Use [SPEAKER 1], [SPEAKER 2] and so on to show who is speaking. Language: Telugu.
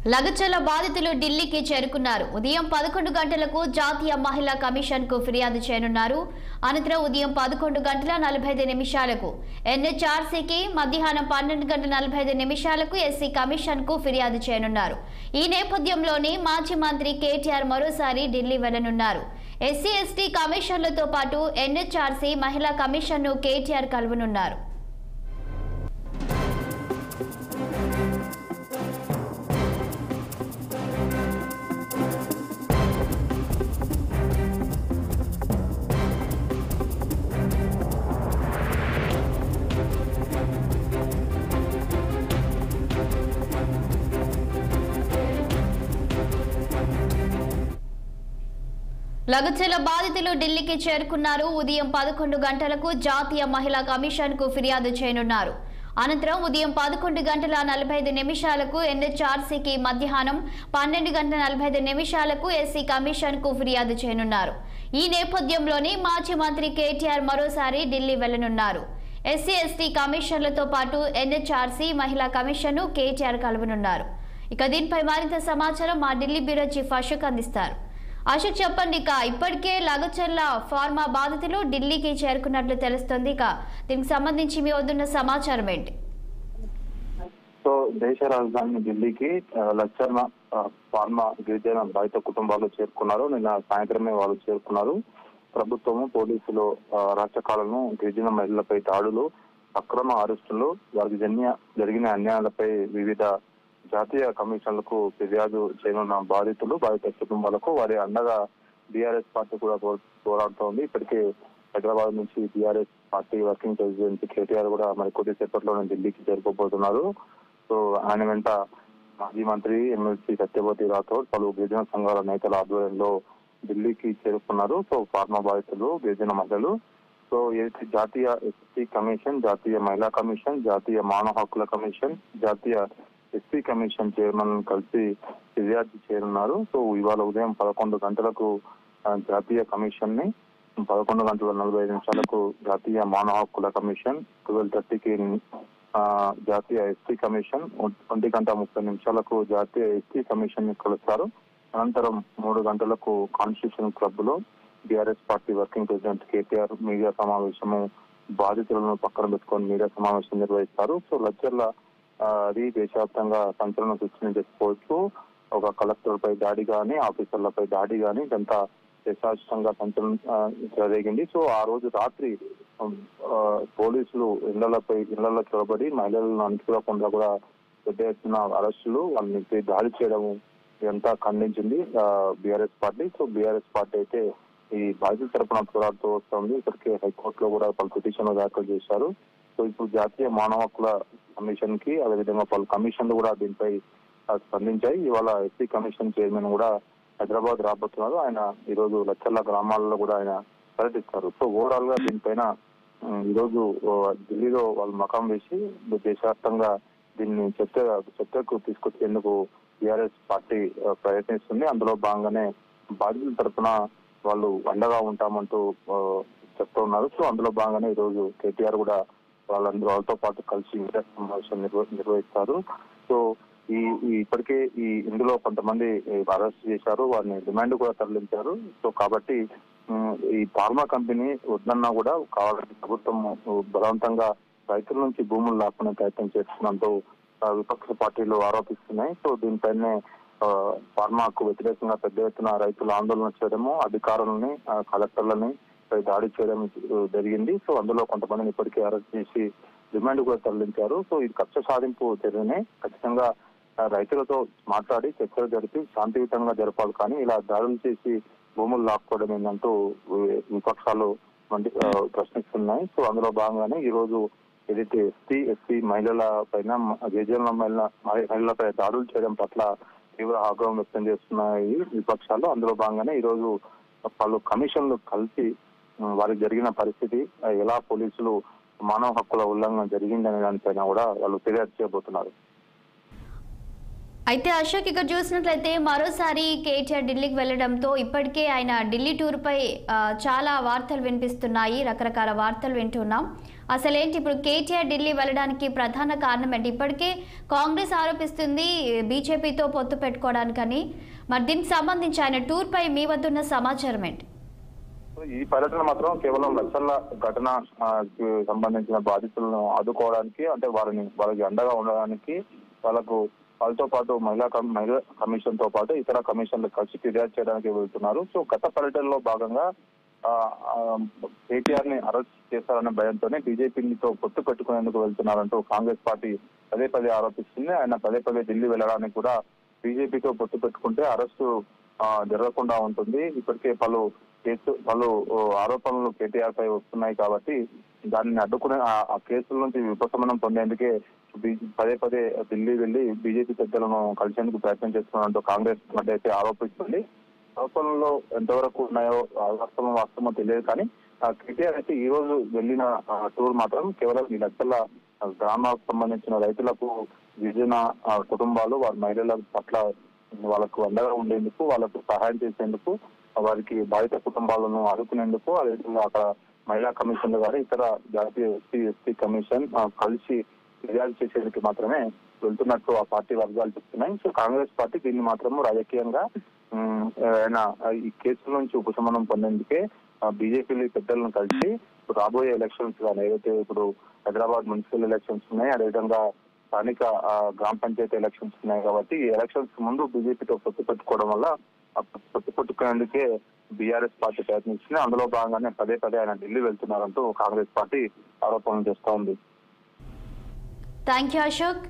[SPEAKER 1] లగచర్ల బాధితులు ఢిల్లీకి చేరుకున్నారు. ఉదయం 11 గంటలకు జాతీయ మహిళా కమిషన్ కు ఫిర్యాదు చేయనున్నారు. అనంతరం ఉదయం 11 గంటల 45 నిమిషాలకు ఎన్హెచ్ఆర్సీకి, మధ్యాహ్నం 12 గంటల 45 నిమిషాలకు ఎస్సీ కమిషన్ కు ఫిర్యాదు చేయనున్నారు. ఈ నేపథ్యంలోనే మాజీ మంత్రి కేటీఆర్ మరోసారి ఢిల్లీ వెళ్లనున్నారు. ఎస్సీ ఎస్టీ కమిషన్లతో పాటు ఎన్హెచ్ఆర్సీ మహిళా కమిషన్ ను కేటీఆర్ కలవనున్నారు. లగచర్ల బాధితులు ఢిల్లీకి చేరుకున్నారు. ఉదయం 11 గంటలకు జాతీయ మహిళా కమిషన్ కు ఫిర్యాదు చేయనున్నారు. అనంతరం ఉదయం 11 గంటల 45 నిమిషాలకు ఎన్హెచ్ఆర్సీకి, మధ్యాహ్నం 12 గంటల 45 నిమిషాలకు ఎస్సీ కమిషన్ కు ఫిర్యాదు చేయనున్నారు. ఈ నేపథ్యంలోనే మాజీ మంత్రి కేటీఆర్ మరోసారి ఢిల్లీ వెళ్లనున్నారు. ఎస్సీ ఎస్టీ కమిషన్లతో పాటు ఎన్హెచ్ఆర్సీ మహిళా కమిషన్ ను కేటీఆర్ కలవనున్నారు. ఇక దీనిపై మరింత సమాచారం మా ఢిల్లీ బ్యూరో చీఫ్ అశోక్ అందిస్తారు. అశోక్, చెప్పండి. ఇప్పటికే లగచర్ల ఫార్మా బాధితులు ఢిల్లీకి చేరుకున్నట్లు తెలుస్తుంది. దీనికి సంబంధించి మీ వద్దున్న సమాచారం ఏంటి?
[SPEAKER 2] సో దేశ రాజధాని ఢిల్లీకి లగచర్ల ఫార్మా గిరిజన బాధిత కుటుంబాలు చేరుకున్నారు. నిన్న సాయంత్రమే వాళ్ళు చేరుకున్నారు. ప్రభుత్వము, పోలీసులు రాచకాలను, గిరిజన మహిళలపై దాడులు, అక్రమ అరెస్టులు, వారికి జరిగిన అన్యాయాలపై వివిధ జాతీయ కమిషన్లకు ఫిర్యాదు చేయనున్న బాధిత కుటుంబాలకు వారి అండగా బీఆర్ఎస్ పార్టీ కూడా పోరాడుతోంది. ఇప్పటికే హైదరాబాద్ నుంచి BRS party working president KTR కూడా మరి కొద్దిసేపట్లోనే ఢిల్లీకి చేరుకోబోతున్నారు. సో ఆయన వెంట మాజీ మంత్రి ఎమ్మెల్సీ సత్యవతి రాథోడ్, పలు గిరిజన సంఘాల నేతల ఆధ్వర్యంలో ఢిల్లీకి చేరుకున్నారు. సో ఫార్మా బాధితులు, గిరిజన మహిళలు, సో ఏదైతే జాతీయ ఎస్సీ కమిషన్, జాతీయ మహిళా కమిషన్, జాతీయ మానవ హక్కుల కమిషన్, జాతీయ ఎస్సీ కమిషన్ చైర్మన్ కలిసి ఫిర్యాదు చేయనున్నారు. సో ఇవాళ ఉదయం 11 గంటలకు జాతీయ కమిషన్ ని, 11 గంటల 45 నిమిషాలకు జాతీయ మానవ హక్కుల కమిషన్, 12:30కి జాతీయ ఎస్సీ కమిషన్, 1 గంట 30 నిమిషాలకు జాతీయ ఎస్సీ కమిషన్ ని కలుస్తారు. అనంతరం 3 గంటలకు కాన్స్టిట్యూషన్ క్లబ్ లో BRS party working president KTR media సమావేశము, బాధితులను పక్కన పెట్టుకొని మీడియా సమావేశం నిర్వహిస్తారు. సో లగచర్ల అది దేశవ్యాప్తంగా సంచలనం సృష్టించి చెప్పుకోవచ్చు. ఒక కలెక్టర్పై దాడి కానీ, ఆఫీసర్లపై దాడి కానీ ఇదంతా దేశవ్యాప్తంగా సంచలనం జరిగింది. సో ఆ రోజు రాత్రి పోలీసులు ఇళ్లలో చొరబడి మహిళలను అణిచివేయకుండా కూడా పెద్ద ఎత్తున అరెస్టులు, వాళ్ళని దాడి చేయడం ఇదంతా ఖండించింది BRS party. So BRS party అయితే ఈ బాధితుల తరపున పోరాడుతూ వస్తుంది. ఇప్పటికే హైకోర్టులో కూడా పలు పిటిషన్లు దాఖలు చేశారు. సో ఇప్పుడు జాతీయ మానవ హక్కుల కమిషన్ కి, అదేవిధంగా పలు కమిషన్లు కూడా దీనిపై స్పందించాయి. ఇవాళ ఎస్సీ కమిషన్ చైర్మన్ కూడా హైదరాబాద్ రాబోతున్నారు. ఆయన ఈ రోజు లగచర్ల గ్రామాలలో కూడా ఆయన పర్యటిస్తారు. సో ఓవరాల్ గా దీనిపైన ఈ రోజు ఢిల్లీలో వాళ్ళు మకాం వేసి దేశవ్యాప్తంగా దీన్ని చర్చకు తీసుకొచ్చేందుకు టీఆర్ఎస్ పార్టీ ప్రయత్నిస్తుంది. అందులో భాగంగానే బాధితుల తరఫున వాళ్ళు అండగా ఉంటామంటూ చెప్తూ ఉన్నారు. సో అందులో భాగంగానే ఈ రోజు కేటీఆర్ కూడా వాళ్ళతో పాటు కలిసి మీడియా సమావేశం నిర్వహిస్తారు. సో ఇప్పటికే ఇందులో కొంతమంది అరెస్ట్ చేశారు, వారిని రిమాండ్ కూడా తరలించారు. సో కాబట్టి ఈ ఫార్మా కంపెనీ వద్దన్నా కూడా కావాలంటే ప్రభుత్వం బలవంతంగా రైతుల నుంచి భూములు లాక్కునే ప్రయత్నం చేస్తున్నట్టు విపక్ష పార్టీలు ఆరోపిస్తున్నాయి. సో దీనిపైనే ఫార్మాకు వ్యతిరేకంగా పెద్ద ఎత్తున రైతులు ఆందోళన చేయడము, అధికారులని, కలెక్టర్లని దాడి చేయడం జరిగింది. సో అందులో కొంతమందిని ఇప్పటికే అరెస్ట్ చేసి రిమాండ్ కూడా తరలించారు. సో ఇది కక్ష సాధింపు చర్యనే. ఖచ్చితంగా రైతులతో మాట్లాడి చర్చలు జరిపి శాంతియుతంగా జరపాలి, కానీ ఇలా దాడులు చేసి భూములు లాక్కోవడం ఏంటంటూ విపక్షాలు ప్రశ్నిస్తున్నాయి. సో అందులో భాగంగానే ఈ రోజు ఏదైతే ఎస్సీ మహిళల పైన, గిరిజన మహిళలపై దాడులు చేయడం పట్ల తీవ్ర ఆగ్రహం వ్యక్తం చేస్తున్నాయి విపక్షాలు. అందులో భాగంగానే ఈ రోజు పలు కమిషన్లు కలిసి వారికి జరిగిన పరిస్థితి, ఎలా పోలీసులు మానవ హక్కుల ఉల్లంఘన జరిగిందనే దానిపైన కూడా వాళ్ళు ఫిర్యాదు చేయబోతున్నారు.
[SPEAKER 1] అయితే అశోక్ ఇక్కడ చూసినట్లయితే మరోసారి కేటీఆర్ ఢిల్లీకి వెళ్లడంతో ఇప్పటికే ఆయన ఢిల్లీ టూర్పై చాలా వార్తలు వినిపిస్తున్నాయి, రకరకాల వార్తలు వింటున్నాం. అసలేంటి ఇప్పుడు కేటీఆర్ ఢిల్లీ వెళ్ళడానికి ప్రధాన కారణం ఏంటి? ఇప్పటికే కాంగ్రెస్ ఆరోపిస్తుంది బీజేపీతో పొత్తు పెట్టుకోవడానికని. మరి దీనికి సంబంధించి ఆయన టూర్పై మీ వద్ద ఉన్న సమాచారం ఏంటి?
[SPEAKER 2] ఈ పర్యటన మాత్రం కేవలం నక్సల్ ఘటన సంబంధించిన బాధితులను ఆదుకోవడానికి, అంటే వాళ్ళకి అండగా ఉండడానికి, వాళ్ళతో పాటు మహిళా కమిషన్ తో పాటు ఇతర కమిషన్లు కలిసి ఫిర్యాదు చేయడానికి వెళ్తున్నారు. సో గత పర్యటనలో భాగంగా కేటీఆర్ ని అరెస్ట్ చేస్తారన్న భయంతోనే బీజేపీతో పొత్తు పెట్టుకునేందుకు వెళ్తున్నారంటూ కాంగ్రెస్ పార్టీ పదే పదే ఆరోపిస్తుంది. ఆయన పదే పదే ఢిల్లీ వెళ్ళడానికి కూడా బీజేపీతో పొత్తు పెట్టుకుంటే అరెస్టు జరగకుండా ఉంటుంది. ఇప్పటికే పలు ఆరోపణలు కేటీఆర్ పై వస్తున్నాయి కాబట్టి దానిని అడ్డుకునే ఆ కేసుల నుంచి ఉపశమనం పొందేందుకే పదే పదే ఢిల్లీ వెళ్లి బీజేపీ పెద్దలను కలిసేందుకు ప్రయత్నం చేస్తున్నట్టు కాంగ్రెస్ మధ్య అయితే ఆరోపిస్తుంది. ఆరోపణలో ఎంతవరకు ఉన్నాయో వాస్తవం తెలియదు, కానీ కేటీఆర్ అయితే ఈ రోజు వెళ్లిన టూర్ మాత్రం కేవలం ఈ లక్షల గ్రామాలకు సంబంధించిన రైతులకు, గిరిజన కుటుంబాలు, వారి మహిళల పట్ల వాళ్ళకు అండగా ఉండేందుకు, వాళ్ళకు సహాయం చేసేందుకు, వారికి బాధిత కుటుంబాలను ఆదుకునేందుకు, అదేవిధంగా అక్కడ మహిళా కమిషన్లు గారు ఇతర జాతీయ ఎస్సీ కమిషన్ కలిసి ఫిర్యాదు చేసేందుకు మాత్రమే వెళ్తున్నట్టు ఆ పార్టీ వర్గాలు చెప్తున్నాయి. సో కాంగ్రెస్ పార్టీ దీన్ని మాత్రము రాజకీయంగా ఈ కేసుల నుంచి ఉపశమనం పొందేందుకే బీజేపీ పెద్దలను కలిసి రాబోయే ఎలక్షన్స్ కానీ, ఏదైతే ఇప్పుడు హైదరాబాద్ మున్సిపల్ ఎలక్షన్స్ ఉన్నాయి, అదేవిధంగా స్థానిక గ్రామ పంచాయతీ ఎలక్షన్స్ ఉన్నాయి కాబట్టి ఈ ఎలక్షన్స్ ముందు బీజేపీతో పొత్తు పెట్టుకోవడం వల్ల పొత్తు పెట్టుకునేందుకే బీఆర్ఎస్ పార్టీ ప్రయత్నిస్తుంది. అందులో భాగంగానే పదే పదే ఆయన ఢిల్లీ వెళ్తున్నారంటూ కాంగ్రెస్ పార్టీ ఆరోపణలు చేస్తూ ఉంది.
[SPEAKER 1] Thank you Ashok.